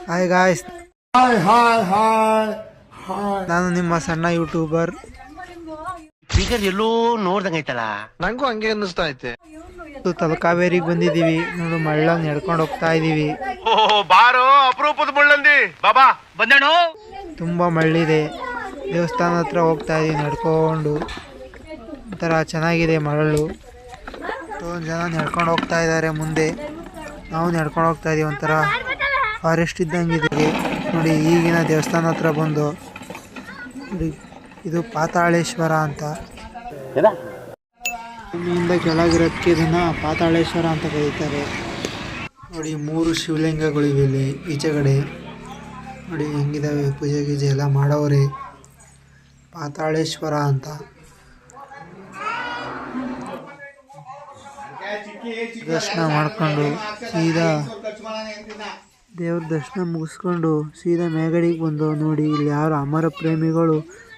Hi guys, hi hi hi hi. ನಾನು ನಿಮ್ಮ ಸಣ್ಣ ಯೂಟ್ಯೂಬರ್. ಫಿಗರ್ ಎಲ್ಲೋ ನೋಡ್ದಂಗೈತಲ್ಲ, ನಂಗೂ ಹಂಗೆ ಅನ್ನಿಸ್ತಾ ಐತೆ. ತಲಕಾವೇರಿಗೆ ಬಂದಿದೀವಿ ನೋಡು, ಮಳ್ಳ ನಡ್ಕೊಂಡು ಹೋಗ್ತಾ ಇದೀವಿ. ಬಾರೋ ಅಪರೂಪದ ಮುಳ್ಳಂದಿ ಬಾಬಾ ಬಂದೇಣು. ತುಂಬಾ ಮಳ್ಳಿದೆ. ದೇವಸ್ಥಾನ ಹತ್ರ ಹೋಗ್ತಾ ಇದೀವಿ ನಡ್ಕೊಂಡು. ಒಂಥರ ಚೆನ್ನಾಗಿದೆ ಮರಳು. ಎಷ್ಟೊಂದು ಜನ ನಡ್ಕೊಂಡು ಹೋಗ್ತಾ ಇದ್ದಾರೆ ಮುಂದೆ. ನಾವು ನಡ್ಕೊಂಡು ಹೋಗ್ತಾ ಇದೀವಿ. ಒಂಥರ ಫಾರೆಸ್ಟ್ ಇದ್ದಂಗಿದೆ ನೋಡಿ. ಈಗಿನ ದೇವಸ್ಥಾನ ಹತ್ರ ಬಂದು ನೋಡಿ, ಇದು ಪಾತಾಳೇಶ್ವರ ಅಂತ. ಭೂಮಿಯಿಂದ ಕೆಳಗಿರೋದಕ್ಕೆ ಇದನ್ನ ಪಾತಾಳೇಶ್ವರ ಅಂತ ಕರೀತಾರೆ. ನೋಡಿ 3 ಶಿವಲಿಂಗಗಳಿವೆ ಇಲ್ಲಿ ಈಚೆಗಡೆ. ನೋಡಿ ಹೆಂಗಿದಾವೆ, ಪೂಜೆ ಗೀಜೆ ಎಲ್ಲ ಮಾಡೋರೆ. ಪಾತಾಳೇಶ್ವರ ಅಂತ. ದರ್ಶನ ಮಾಡ್ಕೊಂಡು ಸೀದಾ ದೇವ್ರ ದರ್ಶನ ಮುಗಿಸ್ಕೊಂಡು ಸೀದಾ ಮೇಗಡಿಗೆ ಬಂದು ನೋಡಿ, ಇಲ್ಲಿ ಯಾರು ಅಮರ ಪ್ರೇಮಿಗಳು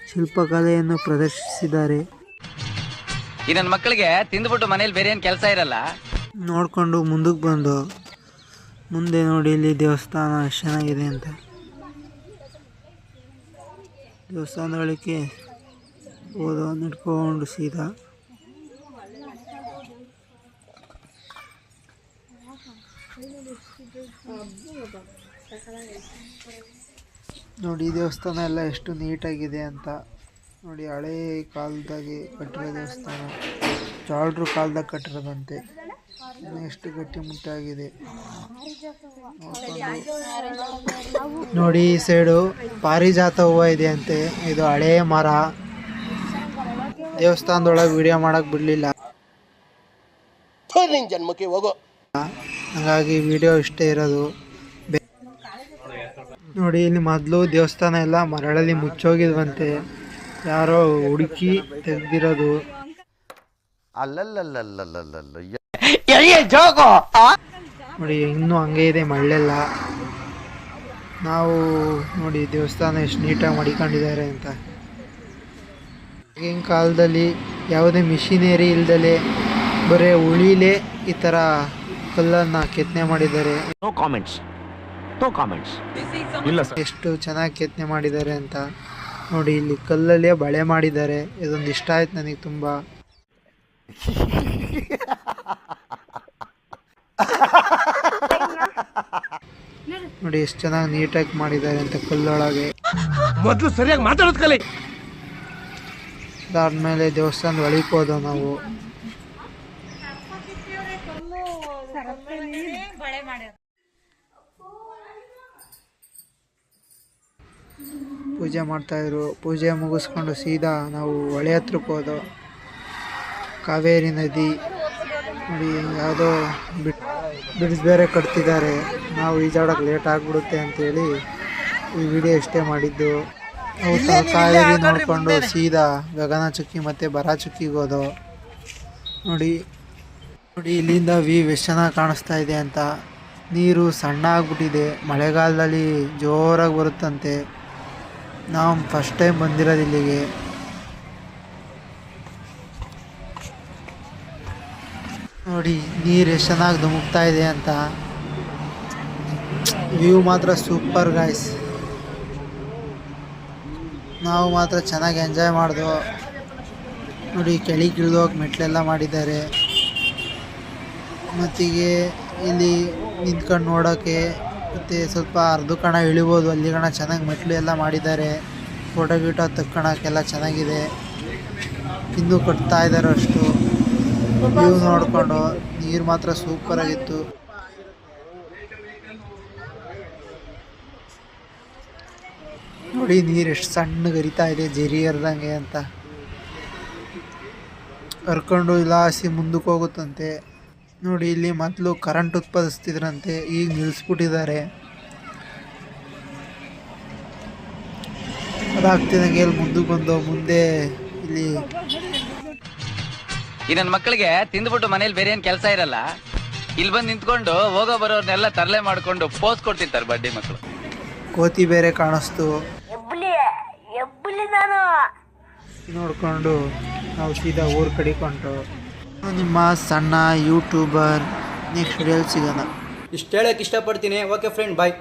ಶಿಲ್ಪಕಲೆಯನ್ನು ಪ್ರದರ್ಶಿಸಿದ್ದಾರೆ. ಈ ನನ್ನ ಮಕ್ಕಳಿಗೆ ತಿಂದ್ಬಿಟ್ಟು ಮನೇಲಿ ಬೇರೆ ಏನು ಕೆಲಸ ಇರಲ್ಲ. ನೋಡ್ಕೊಂಡು ಮುಂದಕ್ಕೆ ಬಂದು ಮುಂದೆ ನೋಡಿ ಇಲ್ಲಿ ದೇವಸ್ಥಾನ ಎಷ್ಟು ಚೆನ್ನಾಗಿದೆ ಅಂತ. ದೇವಸ್ಥಾನಗಳಿಗೆ ಹೋದ ನಡ್ಕೊಂಡು ಸೀದಾ ನೋಡಿ. ದೇವಸ್ಥಾನ ಎಲ್ಲ ಎಷ್ಟು ನೀಟಾಗಿದೆ ಅಂತ ನೋಡಿ. ಹಳೇ ಕಾಲದಾಗೆ ಕಟ್ಟಿರೋ ದೇವಸ್ಥಾನ, ಜಾಳ್ರು ಕಾಲದಾಗ ಕಟ್ಟಿರೋದಂತೆ. ಎಷ್ಟು ಗಟ್ಟಿಮುಟ್ಟಾಗಿದೆ ನೋಡಿ. ಈ ಸೈಡು ಪಾರಿಜಾತ ಹೂವು ಇದೆ ಅಂತೆ. ಇದು ಹಳೇ ಮರ. ದೇವಸ್ಥಾನದೊಳಗೆ ವಿಡಿಯೋ ಮಾಡಕ್ ಬಿಡ್ಲಿಲ್ಲ, ಜನ್ಮಕ್ಕೆ ಹೋಗೋ. ಹಾಗಾಗಿ ವಿಡಿಯೋ ಇಷ್ಟೇ ಇರೋದು. ನೋಡಿ ಇಲ್ಲಿ ಮೊದಲು ದೇವಸ್ಥಾನ ಎಲ್ಲ ಮರಳಲ್ಲಿ ಮುಚ್ಚೋಗಿದ್ವಂತೆ. ಯಾರೋ ಹುಡುಕಿ ತೆಗ್ದಿರೋದು. ನೋಡಿ ಇನ್ನೂ ಹಂಗೆ ಇದೆ ಮಳ್ಳೆಲ್ಲ. ನಾವು ನೋಡಿ ದೇವಸ್ಥಾನ ಎಷ್ಟು ನೀಟಾಗಿ ಮಾಡಿಕೊಂಡಿದ್ದಾರೆ ಅಂತ. ಈಗಿನ ಕಾಲದಲ್ಲಿ ಯಾವುದೇ ಮಿಷಿನರಿ ಇಲ್ದಲೆ ಬರೀ ಉಳಿಲೇ ಈ ಥರ ಕಲ್ಲನ್ನು ಕೆತ್ತನೆ ಮಾಡಿದ್ದಾರೆ. No comments. ಇಲ್ಲ ಸರ್, ಎಷ್ಟು ಚೆನ್ನಾಗಿ ಕೆತ್ತನೆ ಮಾಡಿದ್ದಾರೆ ಅಂತ ನೋಡಿ. ಇಲ್ಲಿ ಕಲ್ಲಲ್ಲೇ ಬಳೆ ಮಾಡಿದ್ದಾರೆ. ಇದೊಂದು ಇಷ್ಟ ಆಯ್ತು ನನಗೆ ತುಂಬ. ನೋಡಿ ಎಷ್ಟು ಚೆನ್ನಾಗಿ ನೀಟಾಗಿ ಮಾಡಿದ್ದಾರೆ ಅಂತ ಕಲ್ಲೊಳಗೆ. ಮೊದಲು ಸರಿಯಾಗಿ ಮಾತಾಡೋದು ಕಲಿ. ಅದಾದ್ಮೇಲೆ ದೇವಸ್ಥಾನದ ಒಳಗೆ ಹೋದವು ನಾವು. ಪೂಜೆ ಮಾಡ್ತಾಯಿದ್ರು. ಪೂಜೆ ಮುಗಿಸ್ಕೊಂಡು ಸೀದಾ ನಾವು ಹೊಳೆ ಹತ್ರಕ್ಕೆ ಹೋದೋ. ಕಾವೇರಿ ನದಿ ನೋಡಿ, ಯಾವುದೋ ಬ್ರಿಡ್ಜ್ ಬೇರೆ ಕಟ್ತಿದ್ದಾರೆ. ನಾವು ಈಜಾಡೋಕೆ ಲೇಟ್ ಆಗಿಬಿಡುತ್ತೆ ಅಂತೇಳಿ ಈ ವಿಡಿಯೋ ಇಷ್ಟೇ ಮಾಡಿದ್ದು. ನಾವು ಕಾವೇರಿ ನೋಡಿಕೊಂಡು ಸೀದಾ ಗಗನ ಚುಕ್ಕಿ ಮತ್ತು ಬರ ಚುಕ್ಕಿಗೆ ಹೋದೋ. ನೋಡಿ ಇಲ್ಲಿಂದ ಎಷ್ಟು ಚೆನ್ನಾಗಿ ಕಾಣಿಸ್ತಾ ಇದೆ ಅಂತ. ನೀರು ಸಣ್ಣ ಆಗ್ಬಿಟ್ಟಿದೆ. ಮಳೆಗಾಲದಲ್ಲಿ ಜೋರಾಗಿ ಬರುತ್ತಂತೆ. ನಾವು ಫಸ್ಟ್ ಟೈಮ್ ಬಂದಿರೋದು ಇಲ್ಲಿಗೆ. ನೋಡಿ ನೀರು ಎಷ್ಟು ಚೆನ್ನಾಗಿ ಧುಮುಕ್ತಾ ಇದೆ ಅಂತ. ವ್ಯೂ ಮಾತ್ರ ಸೂಪರ್ ಗಾಯ್ಸ್. ನಾವು ಮಾತ್ರ ಚೆನ್ನಾಗಿ ಎಂಜಾಯ್ ಮಾಡ್ದೋ. ನೋಡಿ ಕೆಳಗೆ ಇಳಿದೋಗಿ ಮೆಟ್ಲೆಲ್ಲ ಮಾಡಿದ್ದಾರೆ. ಮತ್ತೀಗೆ ಇಲ್ಲಿ ನಿಂತ್ಕೊಂಡು ನೋಡೋಕ್ಕೆ ಮತ್ತು ಸ್ವಲ್ಪ ಅರ್ಧ ಕಣ ಇಳಿಬೋದು. ಅಲ್ಲಿ ಕಣ ಚೆನ್ನಾಗಿ ಮೆಟ್ಲು ಎಲ್ಲ ಮಾಡಿದ್ದಾರೆ. ಫೋಟೋ ಗೀಟೋ ತಕ್ಕೊಳಕ್ಕೆಲ್ಲ ಚೆನ್ನಾಗಿದೆ. ಇನ್ನೂ ಕಟ್ತಾ ಇದ್ದಾರೆ ಅಷ್ಟು. ವ್ಯೂ ನೋಡಿಕೊಂಡು ನೀರು ಮಾತ್ರ ಸೂಪರಾಗಿತ್ತು. ನೋಡಿ ನೀರು ಎಷ್ಟು ಸಣ್ಣಗೆ ಹರಿತಾ ಇದೆ, ಜರಿ ಹರಿದಂಗೆ ಅಂತ. ಹರ್ಕೊಂಡು ಲಾಸಿ ಮುಂದಕ್ಕೆ ಹೋಗುತ್ತಂತೆ. ನೋಡಿ ಇಲ್ಲಿ ಮೊದಲು ಕರೆಂಟ್ ಉತ್ಪಾದಿಸ್ತಿದ್ರಂತೆ, ಈಗ ನಿಲ್ಲಿಸ್ಬಿಟ್ಟಿದ್ದಾರೆ. ಅದಾಗ್ತಿದಂಗೆ ಇಲ್ಲಿ ಮುಂದಕ್ಕೆ ಬಂದು ಮುಂದೆ ಇಲ್ಲಿ ಈ ನನ್ನ ಮಕ್ಕಳಿಗೆ ತಿಂದ್ಬಿಟ್ಟು ಮನೇಲಿ ಬೇರೆ ಏನು ಕೆಲಸ ಇರಲ್ಲ. ಇಲ್ಲಿ ಬಂದು ನಿಂತ್ಕೊಂಡು ಹೋಗೋ ಬರೋರ್ನೆಲ್ಲ ತರಲೆ ಮಾಡ್ಕೊಂಡು ಪೋಸ್ ಕೊಡ್ತಿರ್ತಾರೆ ಬಡ್ಡಿ ಮಕ್ಕಳು. ಕೋತಿ ಬೇರೆ ಕಾಣಿಸ್ತು. ನೋಡ್ಕೊಂಡು ನಾವು ಸೀದಾ ಊರು ಕಡಿಕೊಂಡು ನಿಮ್ಮ ಸಣ್ಣ ಯೂಟ್ಯೂಬರ್ ನೆಕ್ಸ್ಟ್ ವಿಡಿಯೋಲಿ ಸಿಗೋಣ. ಇಷ್ಟು ಹೇಳಕ್ಕೆ ಇಷ್ಟಪಡ್ತೀನಿ. ಓಕೆ ಫ್ರೆಂಡ್, ಬಾಯ್.